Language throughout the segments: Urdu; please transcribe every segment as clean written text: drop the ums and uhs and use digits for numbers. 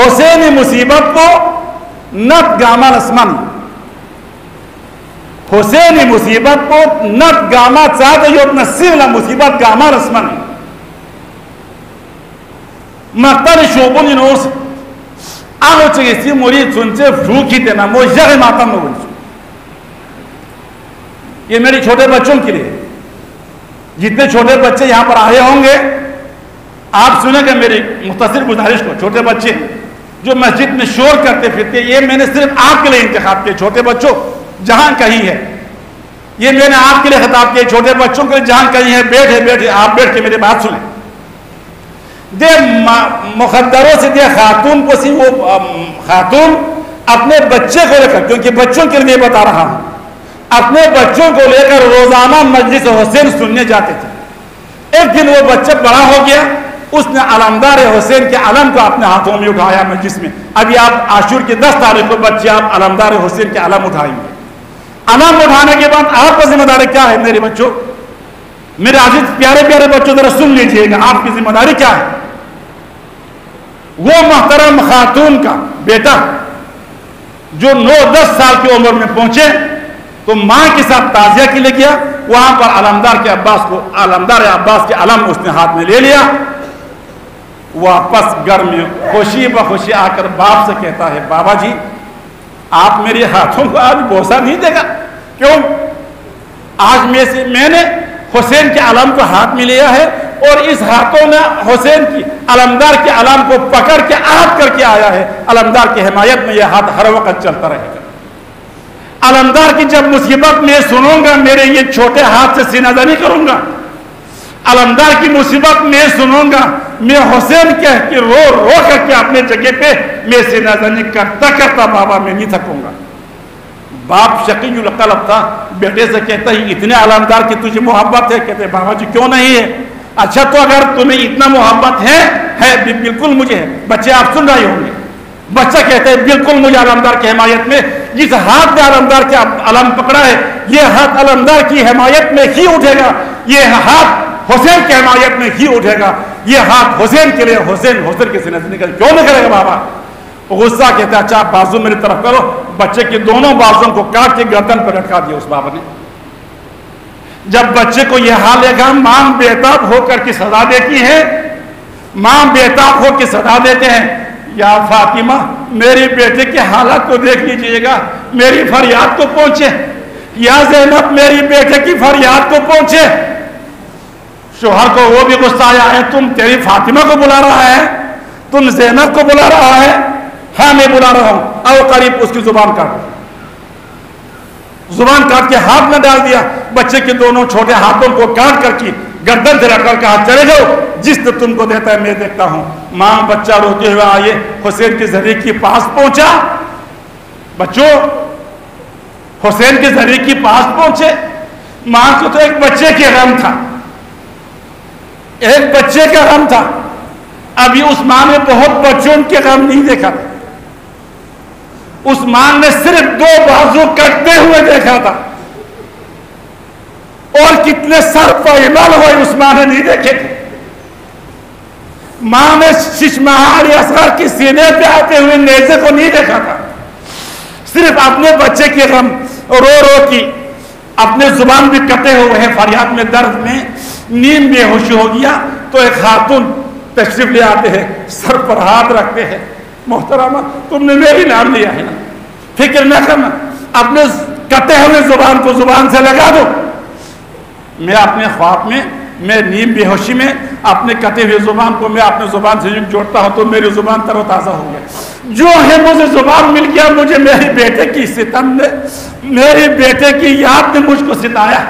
حسینی مصیبت کو نت گاما رسمن حسینی مصیبت کو نت گاما چاہتے جو نصیر لا مصیبت گاما رسمن مقتل شوبون جنوس آگو چگیسی موری چونچے فروکی دینا مو یغ ماتم نو بنچو. یہ میری چھوٹے بچوں کے لیے، جتنے چھوٹے بچے یہاں پر آئے ہوں گے آپ سنیں گے میری مختصر گزارش کو. چھوٹے بچے جو مسجد میں شور کرتے پھرتے، یہ میں نے صرف آپ کے لیے انتخاب کیا. چھوٹے بچوں جہاں کہیں ہے، یہ میں نے آپ کے لیے خطاب کیا. چھوٹے بچوں کے لیے جہاں کہیں ہے، بیٹھے آپ بیٹھ کے میری بات سنیں. دے مخدروں سے دے خاتون کو سی، وہ خاتون اپنے بچے کو لے کر، کیونکہ بچوں کے لیے بتا رہا ہوں، اپنے بچوں کو لے کر روزانہ مجلس حسین سننے جاتے تھے. ایک دن وہ بچہ بڑا ہو گیا، اس نے علمدار حسین کے علم کو اپنے ہاتھوں میں اٹھایا مجلس میں. ابھی آپ عاشور کی 10 تاریخ کو بچے آپ علمدار حسین کے علم اٹھائیں گے. علم اٹھانے کے بعد آپ کا ذمہ داری کیا ہے میرے بچوں؟ میرے عزیز پیارے پیارے بچوں ذرا سن لیجئے گا، آپ کی ذمہ داری کیا ہے؟ وہ محترم خاتون کا بیٹا جو 9-10 سال کی عمر میں پہنچے تو ماں کے ساتھ تعزیہ کے لیے گیا. وہاں پر علمدار عباس کے علم اس نے ہاتھ میں لے لیا. واپس گھر میں خوشی بخوشی آ کر باپ سے کہتا ہے، بابا جی آپ میرے ہاتھوں کو آج بوسہ نہیں دے گا؟ کیوں؟ آج میں نے حسین کے علم کو ہاتھ میں لیا ہے اور اس ہاتھوں نے حسین کی علمدار کے علم کو پکڑ کے عہد کر کے آیا ہے. علمدار کی حمایت میں یہ ہاتھ ہر وقت چلتا رہے گا. علمدار کی جب مصیبت میں سنوں گا میرے یہ چھوٹے ہاتھ سے سینہ زنی کروں گا. علمدار کی مصیبت میں سنوں گا میں حسین کہہ کے رو کر کے اپنے جگہ پہ میں سینہ زنی کرتا بابا میں نہیں تھکوں گا. باپ شقی القلب تھا، بیٹے سے کہتا ہی اتنے علمدار کی تجھے محبت ہے؟ کہتے بابا جی کیوں نہیں ہے. اچھا تو اگر تمہیں اتنا محبت ہے بالکل مجھے ہے. بچے آپ سن رہے ہوں گے، بچہ کہتا ہے بالکل مجھے علمدار کی حمایت میں، جس ہاتھ میں علمدار کے علم پکڑا ہے یہ ہاتھ علمدار کی حمایت میں ہی اٹھے گا، یہ ہاتھ حسین کی حمایت میں ہی اٹھے گا، یہ ہاتھ حسین کے لیے حسین کے سینے سے نکل کیوں نہیں کرے گا بابا. غصہ کہتا ہے اچھا بازو میری طرف کرو. بچے کے دونوں بازوں کو کاٹ کے گردن پر لٹکا دیا اس بابا نے. جب بچے کو یہ حال لگا، ماں بےتاب ہو کر کے سزا دیتی ہے، ماں بےتاب ہو کے سزا دیتے ہیں. یا فاطمہ میری بیٹے کے حالات کو دیکھ لیجئے گا، میری فریاد کو پہنچے. یا زینب میری بیٹے کی فریاد کو پہنچے. شوہر کو وہ بھی غصہ آیا ہے، تم تیری فاطمہ کو بلا رہا ہے، تم زینب کو بلا رہا ہے؟ ہاں میں بلا رہا ہوں. او قریب اس کی زبان کاٹ کے ہاتھ میں ڈال دیا. بچے کے دونوں چھوٹے ہاتھوں کو کاٹ کر کے گردن سے رکھ کر کہا چلے جاؤ، جس نے تم کو دیتا ہے میں دیکھتا ہوں. ماں بچہ روتے ہوئے آئے، حسین کے ذریعے کے پاس پہنچا. بچوں حسین کے ذریعے کے پاس پہنچے. ماں کو تو ایک بچے کے غم تھا، ایک بچے کا غم تھا. ابھی اس ماں نے بہت بچوں کے غم نہیں دیکھا تھا. اس ماں نے صرف 2 بازو کٹتے ہوئے دیکھا تھا، اور کتنے سر پیمال ہوئے اس ماں نے نہیں دیکھے تھے. ماں نے ششمہار اصغر کی سینے پہ آتے ہوئے نیزے کو نہیں دیکھا تھا. صرف اپنے بچے کے غم رو کی اپنے زبان بھی کٹے ہوئے ہیں، فریاد میں درد میں نیم بے ہوشی ہو گیا. تو ایک خاتون تشریف لے آتے ہیں، سر پر ہاتھ رکھتے ہیں. محترمہ تم نے میری نام لیا ہے نا، فکر نہ کرنا، اپنے کٹے ہوئے زبان کو زبان سے لگا دو. میں اپنے خواب میں، میں نیم بے ہوشی میں اپنے کٹے ہوئے زبان کو میں اپنے زبان سے جوڑتا ہوں تو میری زبان تر و تازہ ہو گیا. جو ہے مجھے زبان مل گیا، مجھے میری بیٹے کی ستم نے، میری بیٹے کی یاد نے مجھ کو ستایا.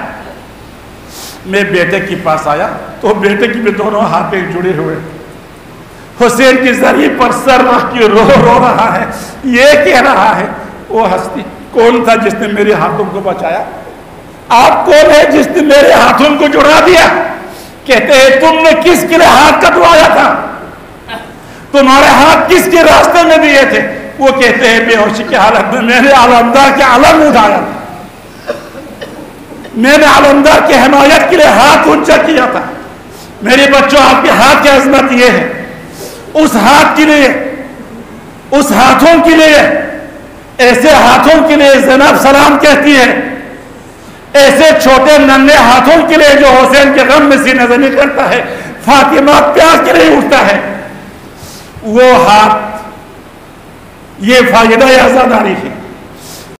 میں بیٹے کے پاس آیا تو بیٹے کی بھی دونوں ہاتھ ایک جڑے ہوئے، حسین کی ذریعے پر سر رکھ کے رو رہا ہے. یہ کہہ رہا ہے وہ ہستی کون تھا جس نے میرے ہاتھوں کو بچایا؟ آپ کون ہے جس نے میرے ہاتھوں کو جڑا دیا؟ کہتے ہیں تم نے کس کے لیے ہاتھ کٹوایا تھا؟ تمہارے ہاتھ کس کے راستے میں دیے تھے؟ وہ کہتے ہیں بے ہوشی کی حالت میں میں نے علمدار کے علم اٹھایا تھا، میں نے علمدار کی حمایت کے لیے ہاتھ اونچا کیا تھا. میرے بچوں آپ کے ہاتھ کی عظمت یہ ہے، اس ہاتھ کے لیے اس ہاتھوں کے لیے، ایسے ہاتھوں کے لیے زینب سلام کہتی ہے، ایسے چھوٹے ننھے ہاتھوں کے لیے جو حسین کے غم میں سینہ زنی کرتا ہے، فاطمہ پیار کے لیے اٹھتا ہے، وہ ہاتھ یہ فائدہ عزاداری ہے